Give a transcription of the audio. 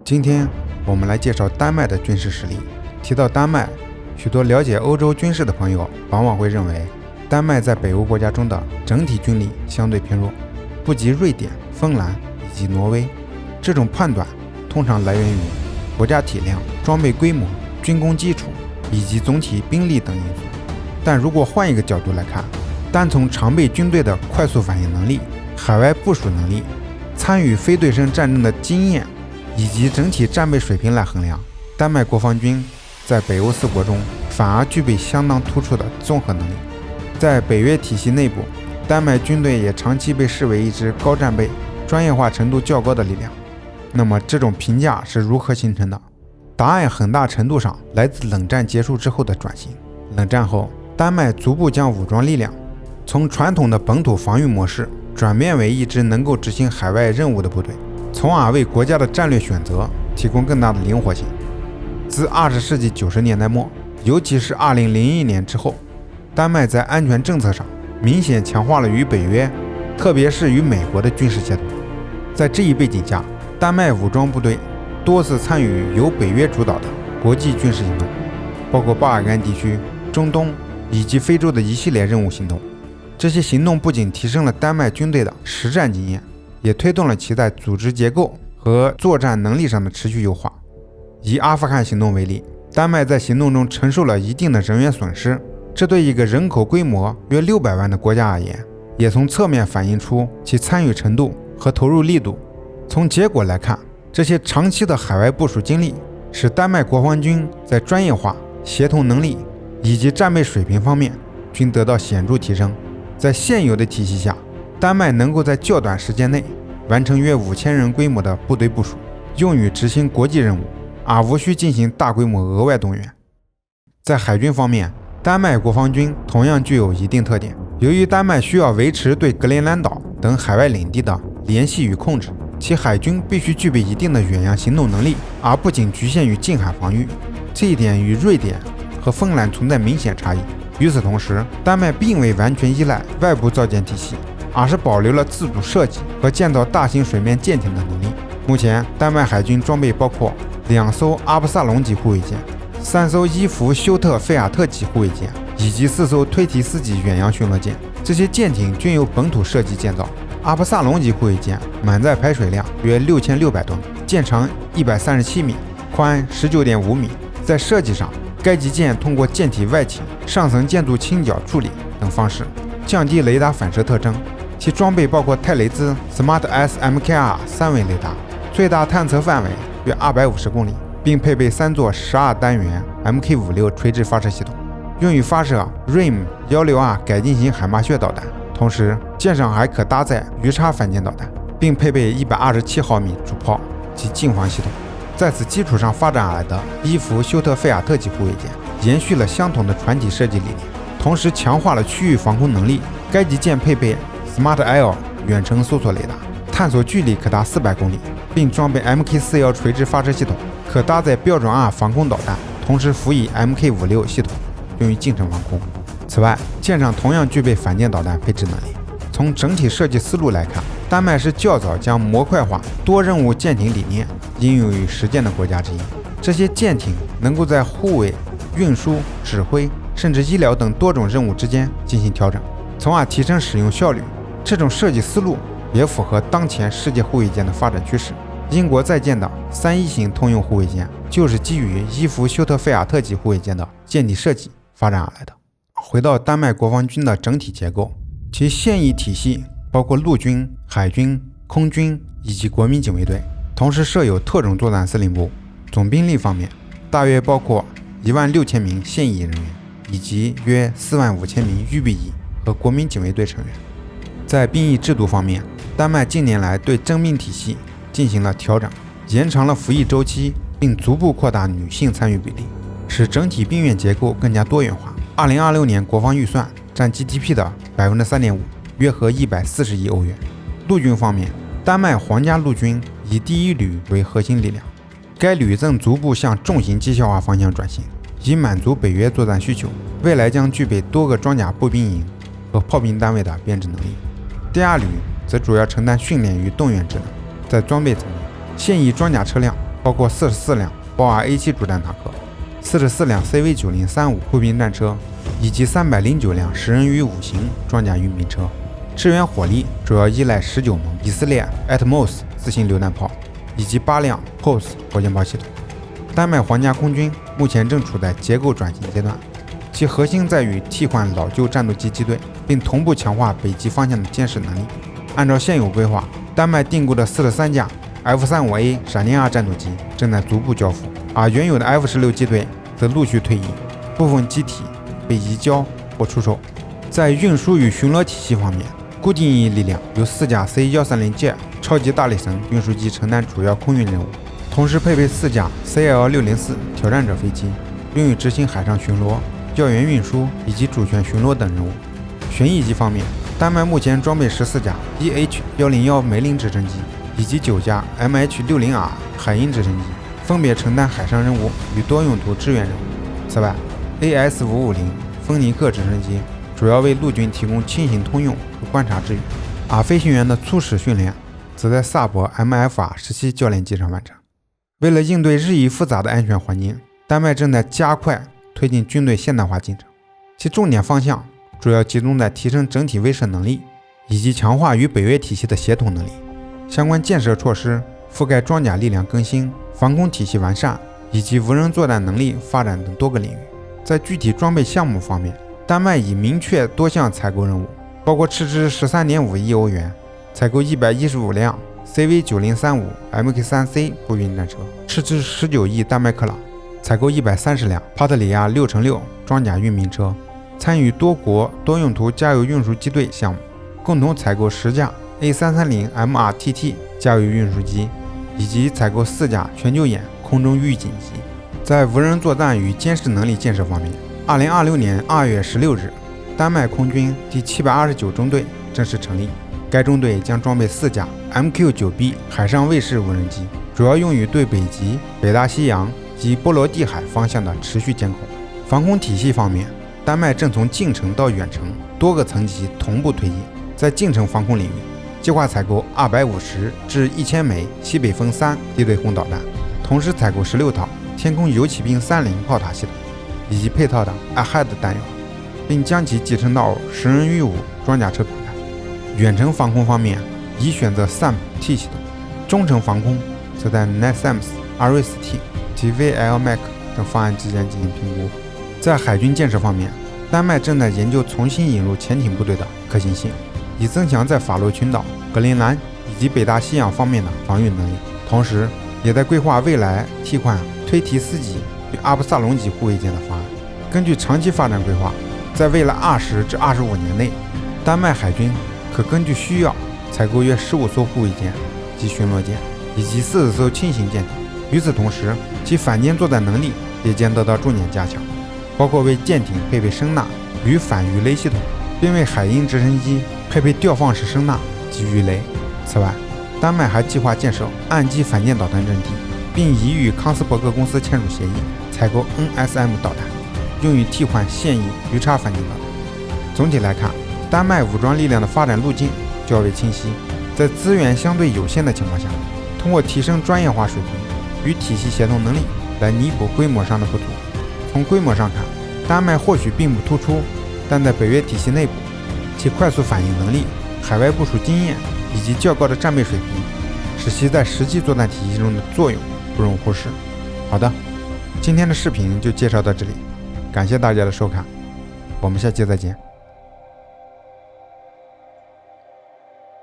今天我们来介绍丹麦的军事实力。提到丹麦，许多了解欧洲军事的朋友往往会认为，丹麦在北欧国家中的整体军力相对偏弱，不及瑞典、芬兰以及挪威。这种判断通常来源于国家体量、装备规模、军工基础以及总体兵力等因素。但如果换一个角度来看，单从常备军队的快速反应能力、海外部署能力、参与非对称战争的经验以及整体战备水平来衡量，丹麦国防军在北欧4国中反而具备相当突出的综合能力。在北约体系内部，丹麦军队也长期被视为一支高战备、专业化程度较高的力量。那么这种评价是如何形成的？答案很大程度上来自冷战结束之后的转型。冷战后，丹麦逐步将武装力量从传统的本土防御模式转变为一支能够执行海外任务的部队，从而为国家的战略选择提供更大的灵活性。自20世纪90年代末，尤其是2001年之后，丹麦在安全政策上明显强化了与北约，特别是与美国的军事协同。在这一背景下，丹麦武装部队多次参与由北约主导的国际军事行动，包括巴尔干地区、中东以及非洲的一系列任务行动。这些行动不仅提升了丹麦军队的实战经验，也推动了其在组织结构和作战能力上的持续优化。以阿富汗行动为例，丹麦在行动中承受了一定的人员损失，这对一个人口规模约600万的国家而言，也从侧面反映出其参与程度和投入力度。从结果来看，这些长期的海外部署经历使丹麦国防军在专业化、协同能力以及战备水平方面均得到显著提升。在现有的体系下，丹麦能够在较短时间内完成约5000人规模的部队部署，用于执行国际任务，而无需进行大规模额外动员。在海军方面，丹麦国防军同样具有一定特点。由于丹麦需要维持对格陵兰岛等海外领地的联系与控制，其海军必须具备一定的远洋行动能力，而不仅局限于近海防御。这一点与瑞典和芬兰存在明显差异。与此同时，丹麦并未完全依赖外部造舰体系，而是保留了自主设计和建造大型水面舰艇的能力。目前，丹麦海军装备包括2艘阿布萨隆级护卫舰、3艘伊弗休特费尔特级护卫舰以及4艘推提斯级远洋巡逻舰。这些舰艇均由本土设计建造。阿布萨隆级护卫舰满载排水量约6600吨，舰长137米，宽19.5米。在设计上，该级舰通过舰体外倾、上层建筑倾角处理等方式降低雷达反射特征。其装备包括泰雷兹 Smart S MKR 3维雷达，最大探测范围约250公里，并配备3座12单元 Mk56 垂直发射系统，用于发射 RIM-16R 改进型海马血导弹。同时，舰上还可搭载鱼叉反舰导弹，并配备127毫米主炮及近防系统。在此基础上发展而来的伊弗休特费尔特级护卫舰延续了相同的船体设计理念，同时强化了区域防空能力。该级舰配备 Smart L 远程搜索雷达，探索距离可达400公里，并装备 Mk41 垂直发射系统，可搭载标准2防空导弹，同时辅以 Mk56 系统，用于近程防空。此外，舰上同样具备反舰导弹配置能力。从整体设计思路来看，丹麦是较早将模块化多任务舰艇理念应用于实践的国家之一。这些舰艇能够在护卫、运输、指挥甚至医疗等多种任务之间进行调整，从而提升使用效率。这种设计思路也符合当前世界护卫舰的发展趋势。英国在建的3.1型通用护卫舰就是基于伊弗休特费尔特级护卫舰的舰体设计发展而来的。回到丹麦国防军的整体结构，其现役体系包括陆军、海军、空军以及国民警卫队，同时设有特种作战司令部。总兵力方面，大约包括16000名现役人员，以及约45000名预备役和国民警卫队成员。在兵役制度方面，丹麦近年来对征兵体系进行了调整，延长了服役周期，并逐步扩大女性参与比例，使整体兵员结构更加多元化。2026年国防预算占 GDP 的 3.5%， 约合140亿欧元。陆军方面，丹麦皇家陆军以第1旅为核心力量，该旅正逐步向重型机械化方向转型，以满足北约作战需求。未来将具备多个装甲步兵营和炮兵单位的编制能力。第2旅则主要承担训练与动员职能。在装备层面，现役装甲车辆包括44辆豹 A7 主战坦克、44辆 CV9035 步兵战车以及309辆10人于5型装甲运兵车。支援火力主要依赖19门以色列 Atmos 自行榴弹炮以及8辆 POS 火箭炮系统。丹麦皇家空军目前正处在结构转型阶段，其核心在于替换老旧战斗机机队，并同步强化北极方向的监视能力。按照现有规划，丹麦订购的43架 F-35A 闪电2战斗机正在逐步交付，而原有的 F-16机队则陆续退役，部分机体被移交或出售。在运输与巡逻体系方面，固定翼力量由4架 C-130J 超级大力神运输机承担主要空运任务，同时配备4架 CL-604 挑战者飞机，用于执行海上巡逻、教员运输以及主权巡逻等任务。旋翼机方面，丹麦目前装备14架 EH-101梅林直升机以及9架 MH-60R 海鹰直升机，分别承担海上任务与多用途支援任务。此外 AS-550 芬尼克直升机主要为陆军提供轻型通用和观察支援，而飞行员的初始训练则在萨博 MFR-17教练机上完成。为了应对日益复杂的安全环境，丹麦正在加快推进军队现代化进程，其重点方向主要集中在提升整体威慑能力以及强化与北约体系的协同能力。相关建设措施覆盖装甲力量更新、防空体系完善以及无人作战能力发展等多个领域。在具体装备项目方面，丹麦已明确多项采购任务，包括斥资13.5亿欧元采购115辆 CV9035 MK3C 步兵战车，斥资19亿丹麦克朗采购130辆帕特里亚 6x6 装甲运兵车，参与多国多用途加油运输机队项目，共同采购10架 A330 MRTT 加油运输机，以及采购4架全球眼空中预警机。在无人作战与监视能力建设方面，2026年2月16日，丹麦空军第729中队正式成立。该中队将装备4架 MQ-9B 海上卫士无人机，主要用于对北极、北大西洋及波罗的海方向的持续监控。防空体系方面，丹麦正从近程到远程多个层级同步推进。在近程防空领域，计划采购250至1000枚西北风3地对空导弹，同时采购16套天空游骑兵30炮塔系统以及配套的 AHEAD 弹药，并将其集成到10人于5装甲车平台。远程防空方面，已选择 SAMP-T 系统，中程防空则在 NASAMS-RIS-T 及 VLMAC 等方案之间进行评估。在海军建设方面，丹麦正在研究重新引入潜艇部队的可行性，以增强在法罗群岛、格陵兰以及北大西洋方面的防御能力，同时也在规划未来替换推提斯级与阿布萨隆级护卫舰的方案。根据长期发展规划，在未来20至25年内，丹麦海军可根据需要采购约15艘护卫舰及巡逻舰，以及40艘轻型舰艇。与此同时，其反舰作战能力也将得到重点加强，包括为舰艇配备声呐与反鱼雷系统，并为海鹰直升机配备吊放式声呐及鱼雷。此外，丹麦还计划建设岸基反舰导弹阵地，并已与康斯伯格公司签署协议，采购 NSM 导弹，用于替换现役鱼叉反舰导弹。总体来看，丹麦武装力量的发展路径较为清晰，在资源相对有限的情况下，通过提升专业化水平与体系协同能力来弥补规模上的不足。从规模上看，丹麦或许并不突出，但在北约体系内部，其快速反应能力、海外部署经验以及较高的战备水平，使其在实际作战体系中的作用不容忽视。好的，今天的视频就介绍到这里，感谢大家的收看，我们下期再见。